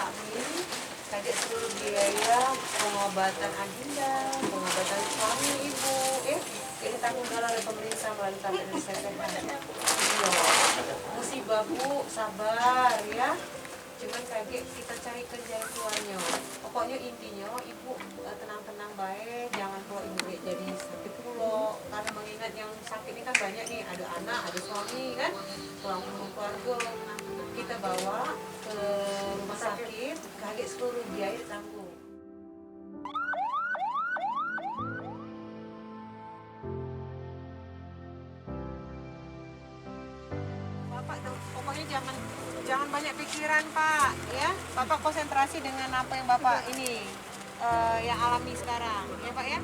kami, kaget seluruh biaya pengobatan Adinda, pengobatan suami ibu, jadi tanggung jawab oleh pemerintah melalui Kementerian Kesehatan. Iya, musibah bu, sabar ya. Cuman kaget kita cari kerja keluarnya. Pokoknya intinya ibu tenang-tenang baik, jangan kalau ibu jadi sakit pulau. Karena mengingat yang sakit ini kan banyak nih, ada anak, ada suami kan, tulang punggung keluarga. Kita bawa ke rumah sakit, kaget seluruh biaya ditanggung. Bapak pokoknya jangan banyak pikiran Pak, ya. Bapak konsentrasi dengan apa yang Bapak ini yang alami sekarang, ya Pak ya.